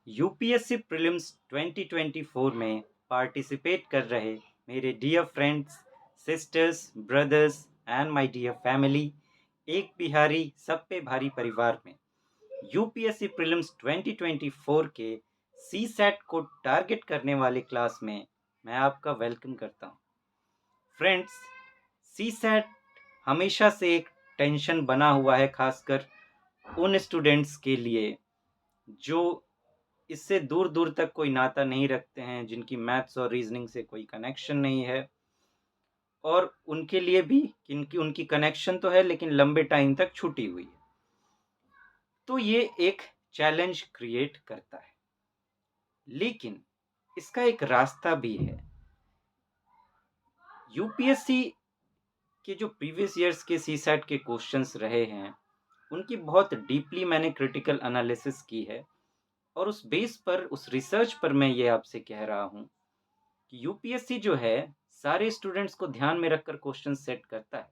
UPSC prelims 2024 में participate कर रहे मेरे dear friends, sisters, brothers and my dear family, एक बिहारी सब पे भारी परिवार में यूपीएससी प्रीलिम्स 2024 के सीसैट को टारगेट करने वाले क्लास में मैं आपका वेलकम करता हूं। फ्रेंड्स, सीसैट हमेशा से एक टेंशन बना हुआ है, खासकर उन स्टूडेंट्स के लिए जो इससे दूर दूर तक कोई नाता नहीं रखते हैं, जिनकी मैथ्स और रीजनिंग से कोई कनेक्शन नहीं है, और उनके लिए भी किनकी उनकी कनेक्शन तो है लेकिन लंबे टाइम तक छूटी हुई है। तो ये एक चैलेंज क्रिएट करता है, लेकिन इसका एक रास्ता भी है। यूपीएससी के जो प्रीवियस ईयर्स के सीसैट के क्वेश्चंस रहे हैं, उनकी बहुत डीपली मैंने क्रिटिकल एनालिसिस की है, और उस बेस पर, उस रिसर्च पर मैं ये आपसे कह रहा हूँ कि यूपीएससी जो है सारे स्टूडेंट्स को ध्यान में रखकर क्वेश्चन सेट करता है।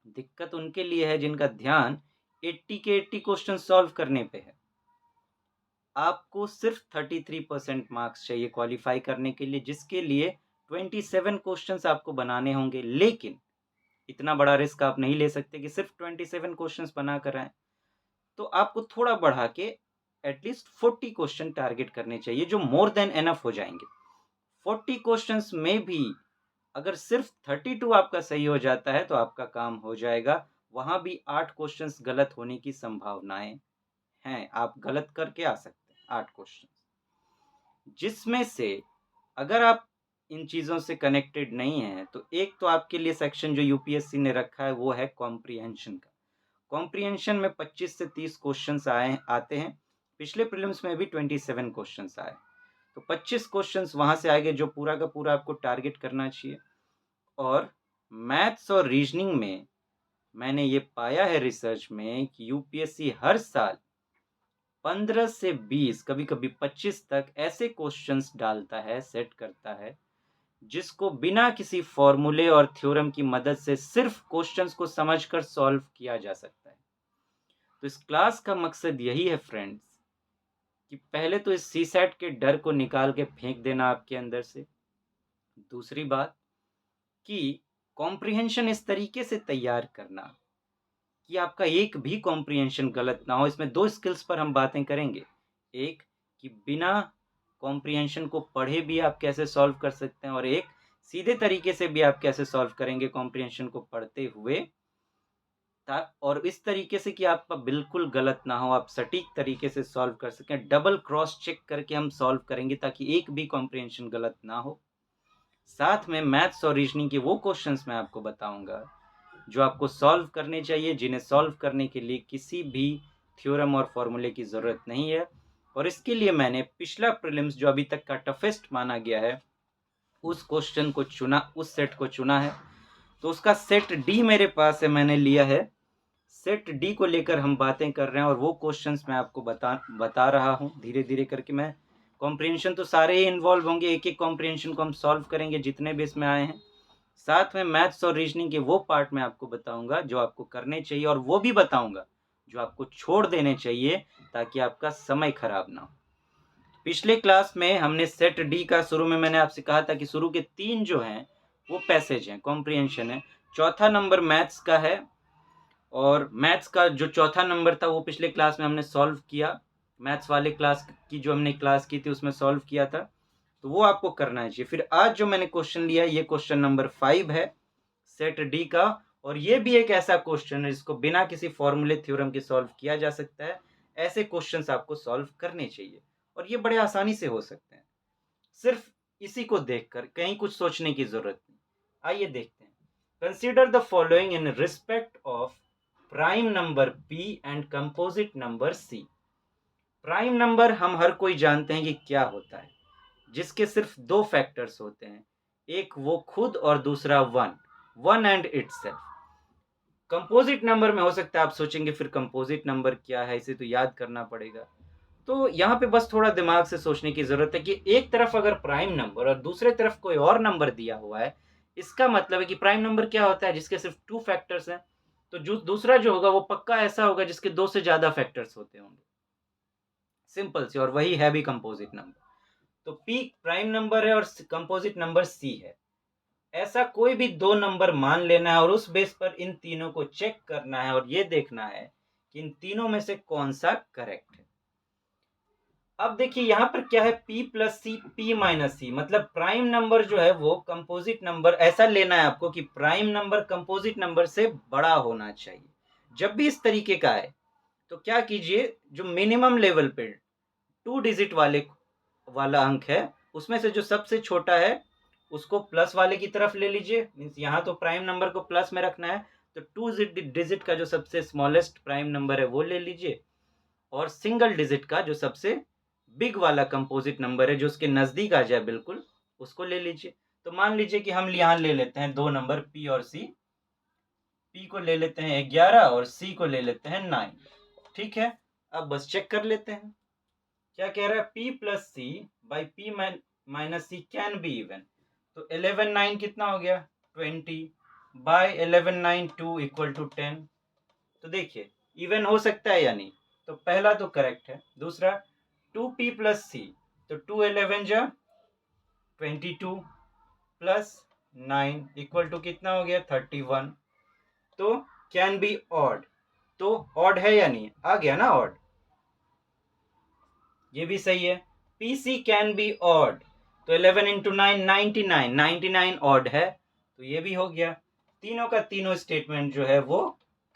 दिक्कत उनके लिए है जिनका ध्यान 80 के 80 क्वेश्चन सॉल्व करने पे है। आपको सिर्फ 33% मार्क्स चाहिए क्वालिफाई करने के लिए, जिसके लिए 27 क्वेश्चंस आपको बनाने होंगे। लेकिन इतना बड़ा रिस्क आप नहीं ले सकते कि सिर्फ 27 क्वेश्चंस बना कर आए, तो आपको थोड़ा बढ़ा के एटलीस्ट 40 क्वेश्चन टारगेट करने चाहिए, जो मोर देन एनफ हो जाएंगे। 40 क्वेश्चंस में भी अगर सिर्फ 32 आपका सही हो जाता है तो आपका काम हो जाएगा। वहां भी 8 क्वेश्चंस गलत होने की संभावनाएं हैं, आप गलत करके आ सकते हैं 8 क्वेश्चंस, जिसमें से अगर आप इन चीज़ों से कनेक्टेड नहीं हैं तो एक तो आपके लिए सेक्शन जो यूपीएससी ने रखा है वो है कॉम्प्रिहेंशन का। कॉम्प्रिहेंशन में 25 से 30 क्वेश्चंस आते हैं। पिछले प्रीलिम्स में भी 27 क्वेश्चंस आए, तो 25 क्वेश्चंस वहां से आएंगे जो पूरा का पूरा आपको टारगेट करना चाहिए। और मैथ्स और रीजनिंग में मैंने ये पाया है रिसर्च में कि यूपीएससी हर साल 15 से 20, कभी कभी 25 तक ऐसे क्वेश्चंस डालता है, सेट करता है, जिसको बिना किसी फॉर्मूले और थ्योरम की मदद से सिर्फ क्वेश्चंस को समझकर सॉल्व किया जा सकता है। तो इस क्लास का मकसद यही है फ्रेंड्स, कि पहले तो इस सीसैट के डर को निकाल के फेंक देना आपके अंदर से। दूसरी बात कि कॉम्प्रिहेंशन इस तरीके से तैयार करना कि आपका एक भी कॉम्प्रिहेंशन गलत ना हो। इसमें दो स्किल्स पर हम बातें करेंगे। एक, कि बिना कॉम्प्रिहेंशन को पढ़े भी आप कैसे सॉल्व कर सकते हैं, और एक, सीधे तरीके से भी आप कैसे सॉल्व करेंगे कॉम्प्रिहेंशन को पढ़ते हुए, और इस तरीके से कि आपका बिल्कुल गलत ना हो, आप सटीक तरीके से सॉल्व कर सकें। डबल क्रॉस चेक करके हम सॉल्व करेंगे ताकि एक भी कॉम्प्रिहेंशन गलत ना हो। साथ में मैथ्स और रीजनिंग के वो क्वेश्चंस मैं आपको बताऊंगा जो आपको सॉल्व करने चाहिए, जिन्हें सॉल्व करने के लिए किसी भी थ्योरम और फॉर्मूले की ज़रूरत नहीं है। और इसके लिए मैंने पिछला प्रीलिम्स जो अभी तक का टफेस्ट माना गया है, उस क्वेश्चन को चुना, उस सेट को चुना है। तो उसका सेट डी मेरे पास है, मैंने लिया है। सेट डी को लेकर हम बातें कर रहे हैं, और वो क्वेश्चंस मैं आपको बता रहा हूँ धीरे धीरे करके। मैं कॉम्प्रिहेंशन तो सारे ही इन्वॉल्व होंगे, एक एक कॉम्प्रिहेंशन को हम सॉल्व करेंगे जितने भी इसमें आए हैं। साथ में मैथ्स और रीजनिंग के वो पार्ट मैं आपको बताऊंगा जो आपको करने चाहिए, और वो भी बताऊंगा जो आपको छोड़ देने चाहिए ताकि आपका समय खराब ना हो। पिछले क्लास में हमने सेट डी का, शुरू में मैंने आपसे कहा था कि शुरू के 3 जो हैं वो पैसेज हैं, कॉम्प्रिहेंशन है। चौथा नंबर मैथ्स का है, और मैथ्स का जो चौथा नंबर था वो पिछले क्लास में हमने सॉल्व किया। मैथ्स वाले क्लास की जो हमने क्लास की थी उसमें सॉल्व किया था, तो वो आपको करना चाहिए। फिर आज जो मैंने क्वेश्चन लिया है, ये क्वेश्चन नंबर 5 है सेट डी का, और ये भी एक ऐसा क्वेश्चन है जिसको बिना किसी फॉर्मूले थ्योरम के सॉल्व किया जा सकता है। ऐसे क्वेश्चंस आपको सॉल्व करने चाहिए, और ये बड़े आसानी से हो सकते हैं, सिर्फ इसी को देखकर कहीं कुछ सोचने की जरूरत नहीं। आइए देखते हैं। Consider the following in respect of prime number p and composite number c। Prime number हम हर कोई जानते हैं कि क्या होता है, जिसके सिर्फ दो फैक्टर्स होते हैं, एक वो खुद और दूसरा one and itself. Composite number में हो सकता है आप सोचेंगे फिर कंपोजिट नंबर क्या है, इसे तो याद करना पड़ेगा। तो यहाँ पे बस थोड़ा दिमाग से सोचने की जरूरत है कि एक तरफ अगर प्राइम नंबर और दूसरे तरफ कोई और नंबर दिया हुआ है, इसका मतलब है कि प्राइम नंबर क्या होता है, जिसके सिर्फ 2 फैक्टर्स हैं। तो जो दूसरा जो होगा वो पक्का ऐसा होगा जिसके 2 से ज्यादा फैक्टर्स होते होंगे। सिंपल सी, और वही है भी कंपोजिट नंबर। तो पी प्राइम नंबर है और कंपोजिट नंबर सी है। ऐसा कोई भी दो नंबर मान लेना है और उस बेस पर इन तीनों को चेक करना है और ये देखना है कि इन तीनों में से कौन सा करेक्ट है। अब देखिए यहाँ पर क्या है, p प्लस सी p माइनस सी, मतलब प्राइम नंबर जो है वो कंपोजिट नंबर, ऐसा लेना है आपको कि प्राइम नंबर कंपोजिट नंबर से बड़ा होना चाहिए। जब भी इस तरीके का है तो क्या कीजिए, जो मिनिमम लेवल पे 2 डिजिट वाला अंक है उसमें से जो सबसे छोटा है उसको प्लस वाले की तरफ ले लीजिए। मीन्स यहाँ तो प्राइम नंबर को प्लस में रखना है, तो 2 डिजिट का जो सबसे स्मॉलेस्ट प्राइम नंबर है वो ले लीजिए, और सिंगल डिजिट का जो सबसे बिग वाला कंपोजिट नंबर है जो उसके नजदीक आ जाए बिल्कुल, उसको ले लीजिए। तो मान लीजिए कि हम यहाँ ले लेते हैं दो नंबर p और c। p को ले लेते हैं 11 और c को ले लेते हैं 9। ठीक है, अब बस चेक कर लेते हैं क्या कह रहा है। p plus C by p minus C can be even. तो 11 9 कितना हो गया, 20 बाय 11 9 2 इक्वल टू 10। तो देखिए इवन हो सकता है या नहीं, तो पहला तो करेक्ट है। दूसरा 2p प्लस सी, तो 2 11 जा 22 प्लस 9 इक्वल टू कितना हो गया 31। तो कैन बी ऑड, तो ऑड है या नहीं, आ गया ना ऑड, ये भी सही है। PC कैन बी ऑड, तो 11 इंटू 9 99, 99 ऑड है, तो ये भी हो गया। तीनों का तीनों स्टेटमेंट जो है वो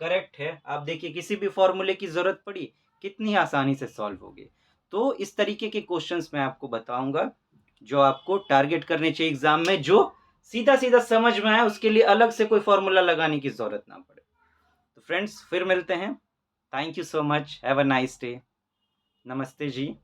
करेक्ट है। आप देखिए किसी भी फॉर्मूले की जरूरत पड़ी कितनी आसानी से सॉल्व होगी। तो इस तरीके के क्वेश्चंस मैं आपको बताऊंगा जो आपको टारगेट करने चाहिए एग्जाम में, जो सीधा सीधा समझ में आए, उसके लिए अलग से कोई फॉर्मूला लगाने की जरूरत ना पड़े। तो फ्रेंड्स फिर मिलते हैं। Thank you so much, have a nice day. नमस्ते जी।